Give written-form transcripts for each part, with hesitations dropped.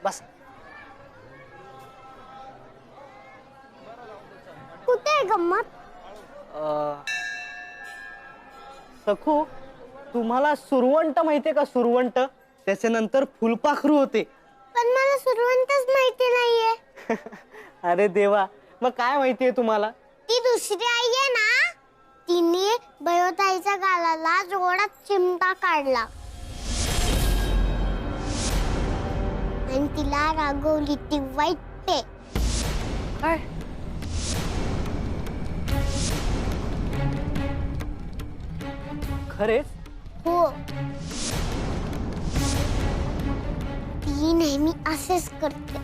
बस. कुठे आहे गंमत? सखू, तुम्हाला सुरवंट माहितीये का? सुरवंट, त्याच्यानंतर फुलपाखरू होते. पण मला सुरवंतच माहिती नाहीये. अरे देवा, मग काय माहितीये तुम्हाला? ती दुसरी आई आहे ना, तिने बयोताईच्या गालाला जोरात चिमटा काढला आणि तिला रागवली. ती वाईट आहे. काय? खरेच? हो, ती नेहमी असेच करते.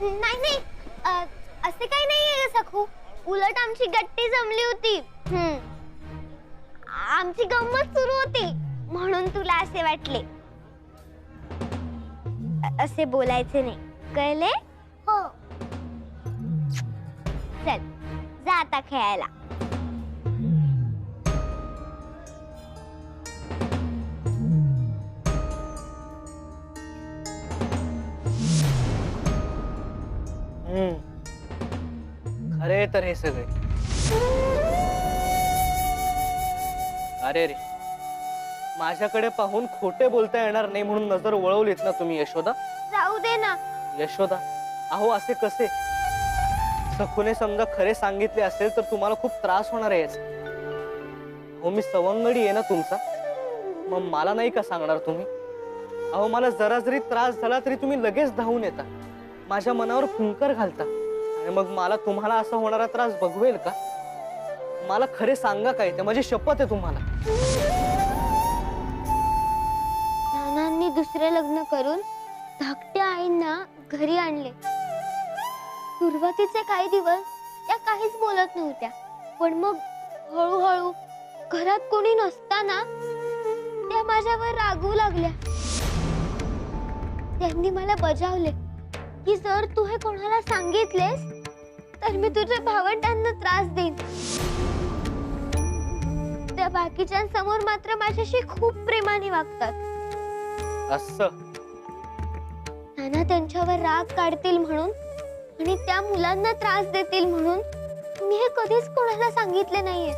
नाही नाही, असे काही नाहीये सखू. उलट आमची गट्टी जमली होती. आमची गंमत सुरू होती म्हणून तुला असे वाटले. असे बोलायचे नाही, कळले? हो. चल जा आता खेळायला. खरे तर हे सगळे. अरे रे, माझ्याकडे पाहून खोटे बोलता येणार नाही म्हणून नजर वळवलीत ना तुम्ही यशोदा? जाऊ दे ना. यशोदा, अहो असे कसे? सखूने समजा खरे सांगितले असेल तर तुम्हाला खूप त्रास होणार आहे याचा. हो, मी सवंगडी आहे ना तुमचा, मग मला नाही का सांगणार तुम्ही? अहो, मला जरा जरी त्रास झाला तरी तुम्ही लगेच धावून येता, माझ्या मनावर फुंकर घालता, आणि मग मला तुम्हाला असा होणारा त्रास बघवेल का? मला खरे सांगा काय ते, माझी शपथ आहे तुम्हाला. नानांनी दुसरे लग्न करून धाकट्या आईंना घरी आणले. सुरुवातीचे काही दिवस त्या काहीच बोलत नव्हत्या, पण मग हळूहळू घरात कोणी नसताना त्या माझ्यावर रागवू लागल्या. त्यांनी मला बजावले की जर तू हे कोणाला सांगितलेस तर मी तुझ्या भावंडांना त्रास देईन. त्या बाकीच्यांसमोर मात्र माझ्याशी खूप प्रेमाने वागतात. असं? नाना त्यांच्यावर राग काढतील म्हणून आणि त्या मुलांना त्रास देतील म्हणून मी हे कधीच कोणाला सांगितले नाहीये.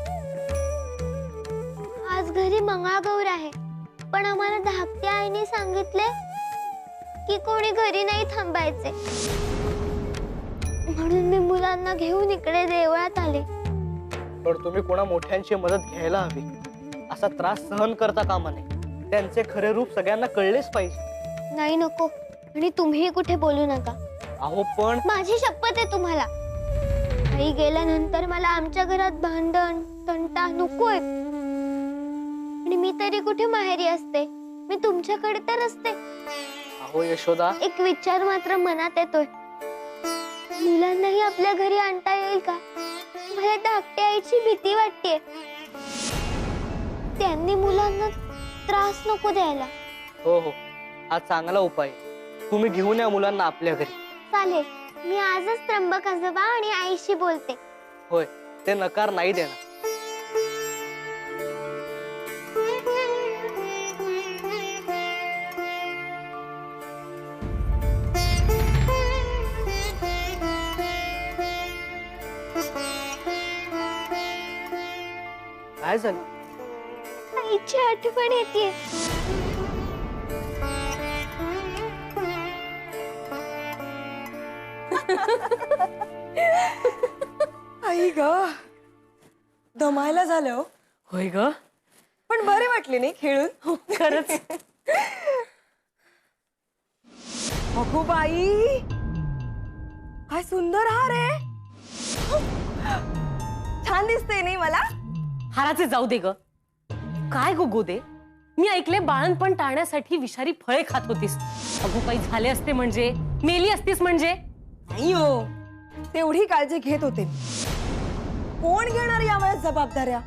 आज घरी मंगळागौर आहे, पण आम्हाला धाकट्या आईने सांगितले की कोणी घरी नाही थांबायचे, म्हणून मी मुलांना घेऊन इकडे देवळात आले. पण तुम्ही कोणा मोठ्यांची मदत घ्यायला हवी. असा त्रास सहन करता कामा नये. त्यांचे खरे रूप सगळ्यांना कळलेच पाहिजे. नाही, नको. आणि तुम्ही कुठे बोलू नका. अहो पण माझी शपथ आहे तुम्हाला. आई गेल्यानंतर मला आमच्या घरात भांडण तंटा नकोय. आणि मी तरी कुठे माहेरी असते, मी तुमच्याकडे तर असते. अहो यशोदा, एक विचार मात्र मनात येतोय. मुलांनाही आपल्या घरी आणता येईल का? मला धाकट्या आईची भीती वाटते. त्यांनी मुलांना त्रास नको द्यायला. हो हो, हा चांगला उपाय. तुम्ही घेऊन या मुलांना आपल्या घरी. चालेल, मी आजच त्र्यंबक आजोबा आणि आईशी बोलते. होय, ते नकार नाही देणार. काय झालं? आईची आठवण येते. आई ग, दमायला झालं हो. होय ग, पण बरे वाटले नाही खेळून. खरंच. अगो बाई, काय सुंदर हार आहे. छान दिसते नाही मला? हाराचे जाऊ दे ग. काय गो गोदे, मी ऐकले बाळणपण टाळण्यासाठी विषारी फळे खात होतीस. अगो काही झाले असते म्हणजे, मेली असतीस म्हणजे? नाही हो, तेवढी काळजी घेत होते. कोण घेणार यावेळेस जबाबदाऱ्या?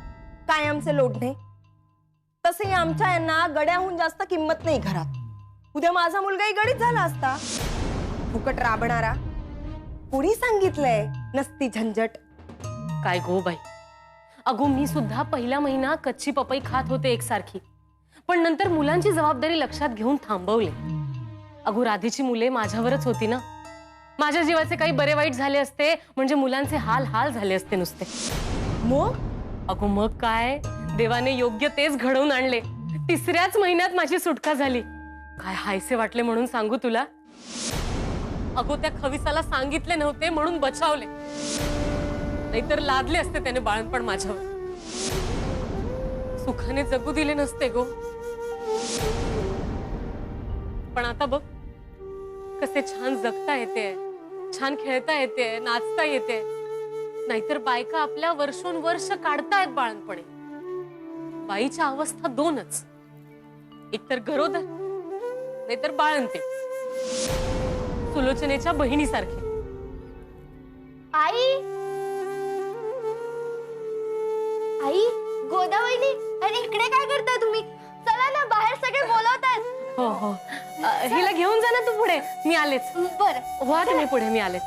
कायमचे लोढणे. तसे आमच्या यांना गड्याहून जास्त किंमत नाही घरात. उद्या माझा मुलगाही गडीत झाला असता. फुकट राबणारा. कोणी सांगितलंय नसती झंझट? काय गो बाई, अगो मी सुद्धा पहिला महिना कच्ची पपई खात होते एकसारखी. पण नंतर मुलांची जबाबदारी लक्षात घेऊन थांबवले. अगो राधेची मुले माझ्यावरच होती ना. माझ्या जीवाचे काही बरे वाईट झाले असते म्हणजे मुलांचे हाल हाल झाले असते नुसते. मग अगो मग काय, देवाने योग्य तेच घडवून आणले. 3ऱ्याच महिन्यात माझी सुटका झाली. काय हायसे वाटले म्हणून सांगू तुला. अगो त्या खविसाला सांगितले नव्हते म्हणून बचावले, नाहीतर लादले असते त्याने बाळणपण माझ्यावर. सुखाने जगू दिले नसते गो. पण आता बघ कसे छान जगता येते, छान खेळता येते, नाचता येते. नाहीतर बायका आपल्या वर्षोनवर्ष काढतायत बाळणपणे. बाईच्या अवस्था 2च, एक तर गरोदर नाहीतर बाळंते. सुलोचनेच्या बहिणीसारखे. आई आई, गोदावरी, अरे इकडे काय करता तुम्ही? चला ना, बाहेर सगळे बोलवतात. हो हो, हिला घेऊन जा ना तू पुढे. मी आलेच. बरं. व्हा तुम्ही पुढे, मी आलेच.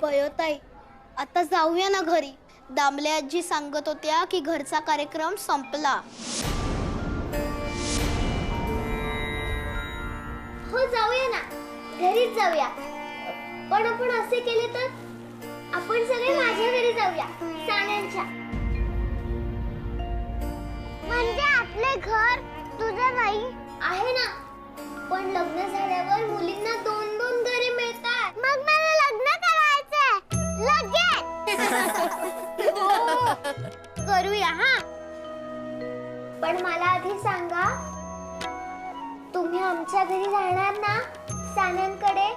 बयोताई, आता जाऊया ना घरी. दामले आजी सांगत होत्या की घरचा कार्यक्रम संपला. हो जाऊया ना, घरीच जाऊया. पण आपण असे केले तर आपण सगळे माझ्या घरी जाऊया, साण्यांच्या. म्हणजे आपले घर तुझं नाही आहे ना. पण लग्न झाल्यावर मुलींना 2-2 घरे मिळतात. मग मला लग्न करायचंय लगेच. करूया हा. पण मला आधी सांगा, तुम्ही आमच्या घरी राहणार ना सान्यांकडे?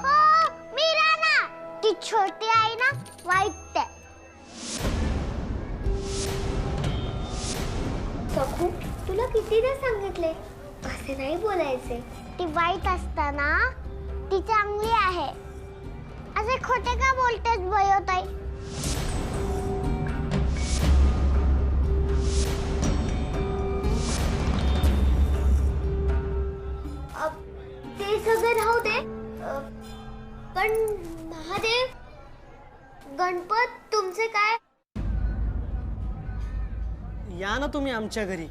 हो, मी राहणार. ती छोटी आई ना वाईट आहे. सखू, तुला कितीदा सांगितले असे नाही बोलायचे. ती वाईट असताना ती चांगली आहे. असे खोटे का बोलतेस बयोताई? ते सगळं राहू दे. पण महादेव, गणपत तुमचे काय? या ना तुम्ही आमच्या घरी.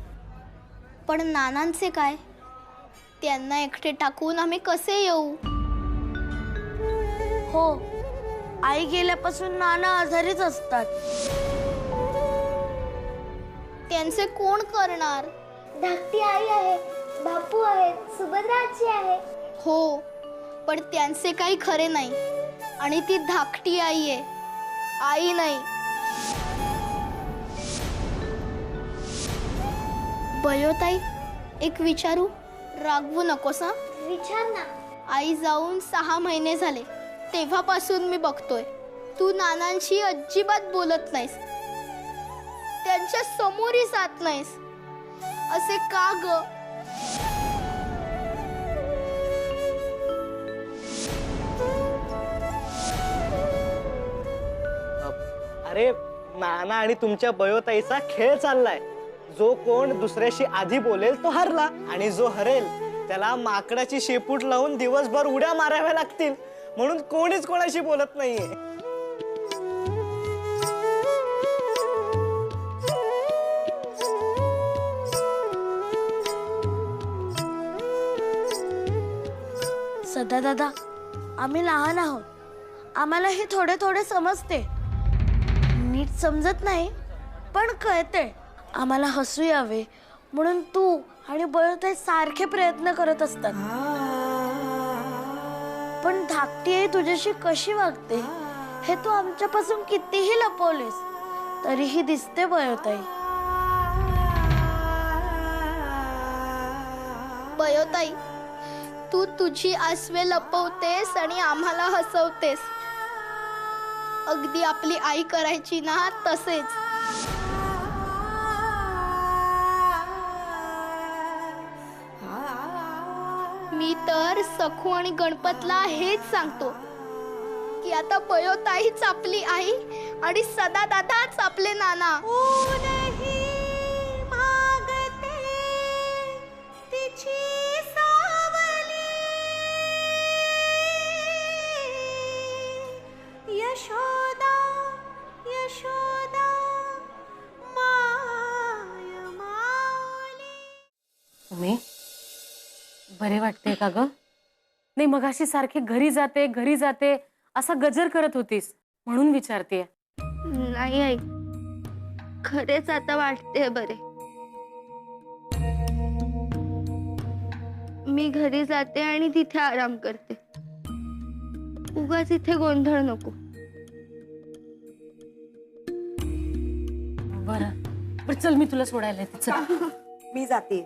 पण नानांचे काय? त्यांना एकटे टाकून आम्ही कसे येऊ? हो, आई गेल्यापासून नाना आजारीच असतात. त्यांचे कोण करणार? धाकटी आई आहे, बापू आहेत, सुभद्रा आजी आहे. हो, पण त्यांचे काही खरे नाही. आणि ती धाकटी आई आहे, आई नाही. बयोताई, एक विचारू? रागवू नकोस हा. विचार ना. आई जाऊन 6 महिने झाले, तेव्हापासून मी बघतोय तू नानांशी अजिबात बोलत नाहीस. त्यांच्या समोरही जात नाहीस. असे का ग? अरे नाना आणि तुमच्या बयोताईचा खेळ चाललाय. जो कोण दुसऱ्याशी आधी बोलेल तो हरला, आणि जो हरेल त्याला माकडाची शेपूट लावून दिवसभर उड्या माराव्या लागतील. म्हणून कोणीच कोणाशी बोलत नाहीये. सदा दादा, आम्ही लहान आहोत. आम्हाला हे थोडे थोडे समजते. नीट समजत नाही पण कळते. आम्हाला हसू यावे म्हणून तू आणि बळते सारखे प्रयत्न करत असतात. पण धाकटी आई तुझ्याशी कशी वागते हे तू आमच्यापासून कितीही लपवलेस तरीही दिसते बळताई. बळताई, तू तुझी आसवे लपवतेस आणि आम्हाला हसवतेस. अगदी आपली आई करायची ना तसेच. मी तर सखू आणि गणपतला हेच सांगतो की आता बयोताईच आपली आई आणि सदा दादाच आपले नाना. यशोदा यशोदा माय माऊली. तुम्ही बरे वाटते का ग? नाही, मगाशी सारखे घरी जाते असा गजर करत होतीस म्हणून विचारते. नाही आई, खरेच आता वाटते बरे. मी घरी जाते आणि तिथे आराम करते. उगाच इथे गोंधळ नको. बरं चल, मी तुला सोडायला येते. चल. मी जाते.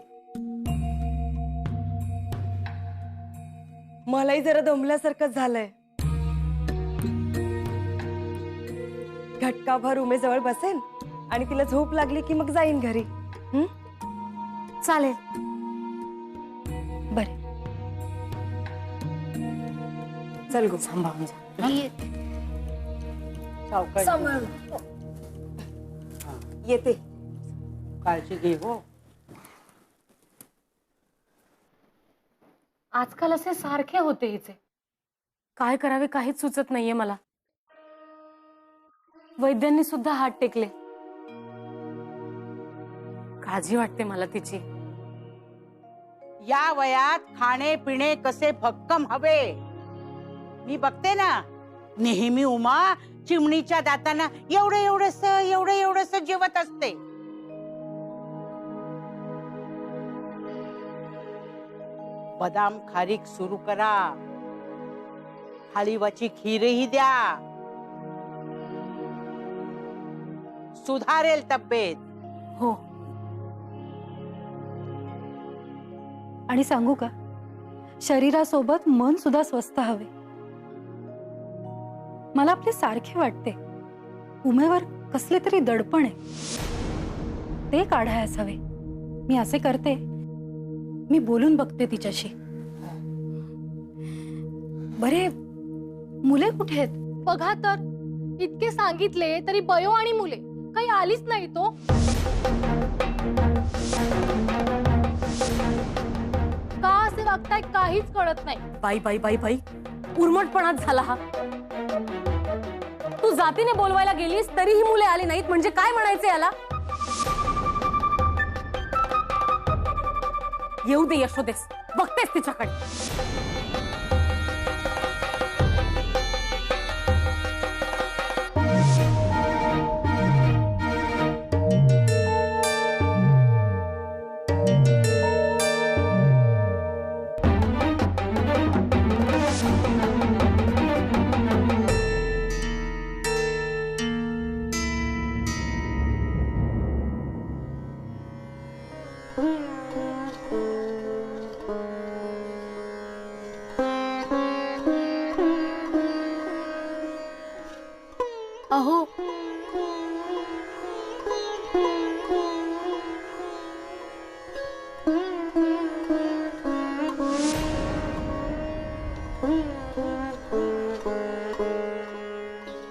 मलाही जरा दमल्यासारखं झालंय. घटकाभर उमेजवळ बसेन आणि तिला झोप लागली की मग जाईन घरी. चालेल. बरे, चल गो. सांभाळून जा. सांभाळ. येते. काळजी घे हो. आजकाल असे सारखे होते हिचे. काय करावे काहीच सुचत नाहीये मला. वैद्यांनी सुद्धा हात टेकले. काळजी वाटते मला तिची. या वयात खाणे पिणे कसे भक्कम हवे. मी बघते ना, नेहमी उमा चिमणीच्या दाताना एवढं जेवत असते. बदाम खारीक सुरू करा. हाळीवाची खीरही द्या. सुधारेल तब्येत. हो. आणि सांगू का, शरीरासोबत मन सुद्धा स्वस्थ हवे. मला आपले सारखे वाटते. उमेवर कसले तरी दडपण आहे, ते काढायस हवे. मी असे करते, मी बोलून बघते तिच्याशी. बरे, मुले कुठे आहेत? बघा तर, इतके सांगितले तरी बयो आणि मुले काही आलीच नाही. तो का असे वागताय काहीच कळत नाही. बाई बाई बाई बाई, उर्मटपणाच झाला हा. तू जातीने बोलवायला गेलीस तरीही मुले आली नाहीत म्हणजे काय म्हणायचे याला? येऊ दे यशोदेस, बघतेस तिच्याकडे.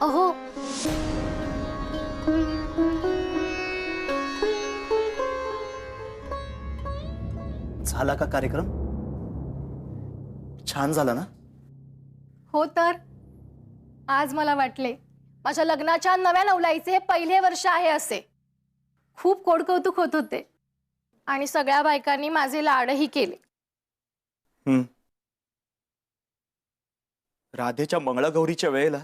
अहो झाला का कार्यक्रम? छान झाला ना? हो तर आज मला वाटले माझ्या लग्नाच्या नव्या नवलाईचे हे पहिले वर्ष आहे असे. खूप कोडकौतुक होत होते आणि सगळ्या बायकांनी माझे लाडही केले. राधेच्या मंगळागौरीच्या वेळेला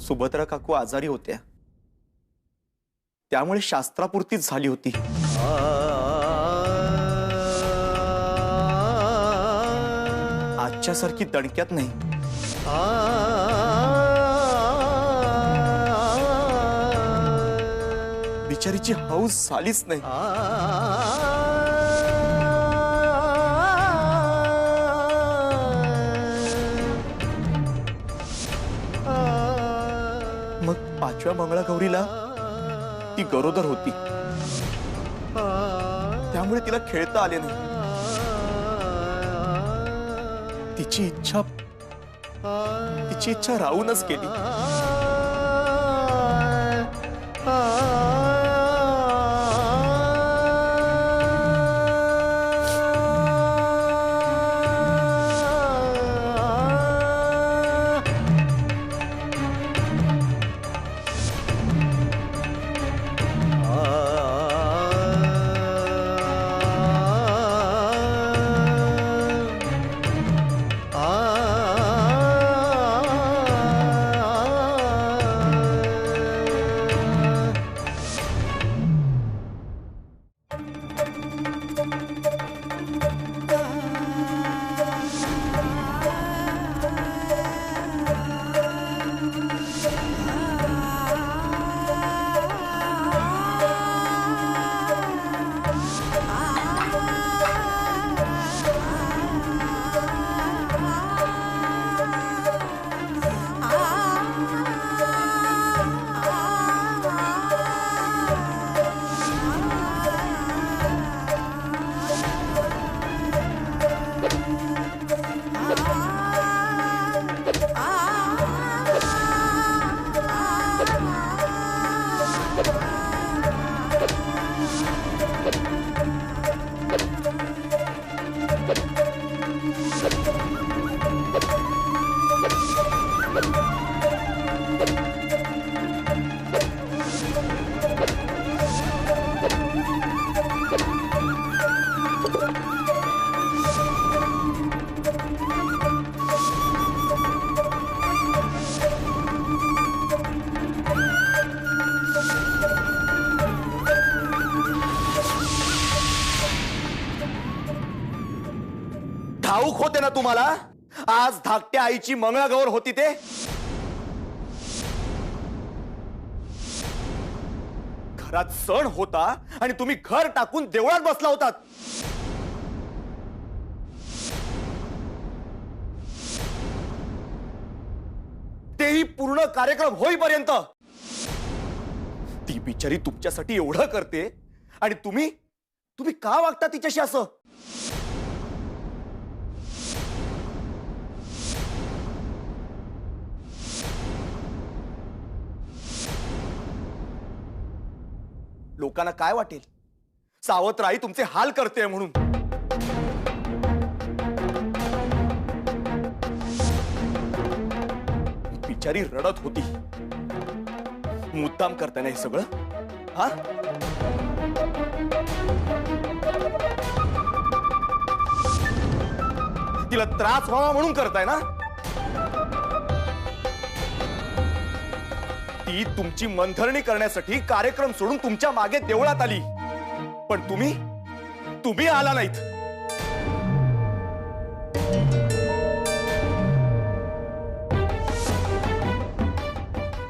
सुभद्रा काकू आजारी होत्या, त्यामुळे शास्त्रापुरतीच झाली होती. आजच्या सारखी दणक्यात नाही. बिचारीची हौस झालीच नाही. मग 5व्या मंगळागौरीला ती गरोदर होती, त्यामुळे तिला खेळता आले नाही. तिची इच्छा राहूनच गेली. ठाऊक होते ना तुम्हाला आज धाकट्या आईची मंगळागौर होती ते? घरात सण होता आणि तुम्ही घर टाकून देवळात बसला होतात. तेही पूर्ण कार्यक्रम होईपर्यंत. ती बिचारी तुमच्यासाठी एवढं करते आणि तुम्ही का वागता तिच्याशी असं? लोकांना काय वाटेल? सावत्राई तुमचे हाल करते म्हणून. बिचारी रडत होती. मुद्दाम करताय ना हे सगळं? हा, तिला त्रास व्हावा म्हणून करताय ना? ती तुमची मंथरणी करण्यासाठी कार्यक्रम सोडून तुमच्या मागे देवळात आली, पण तुम्ही आला नाहीत.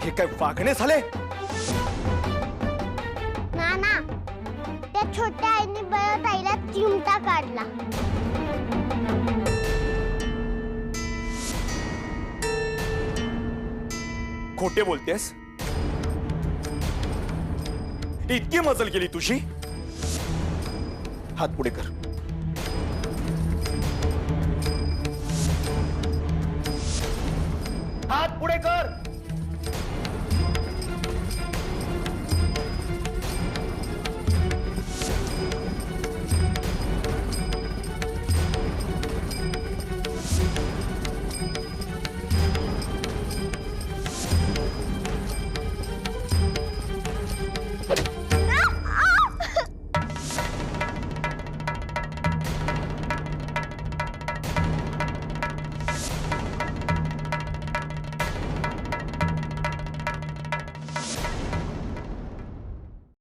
हे काय वागणे झाले? नाना, त्या छोट्या आईने ताईला चिमटा काढला. खोटे बोलतेस? इतकी मजल केली तुझी? हात पुढे कर. हात पुढे कर.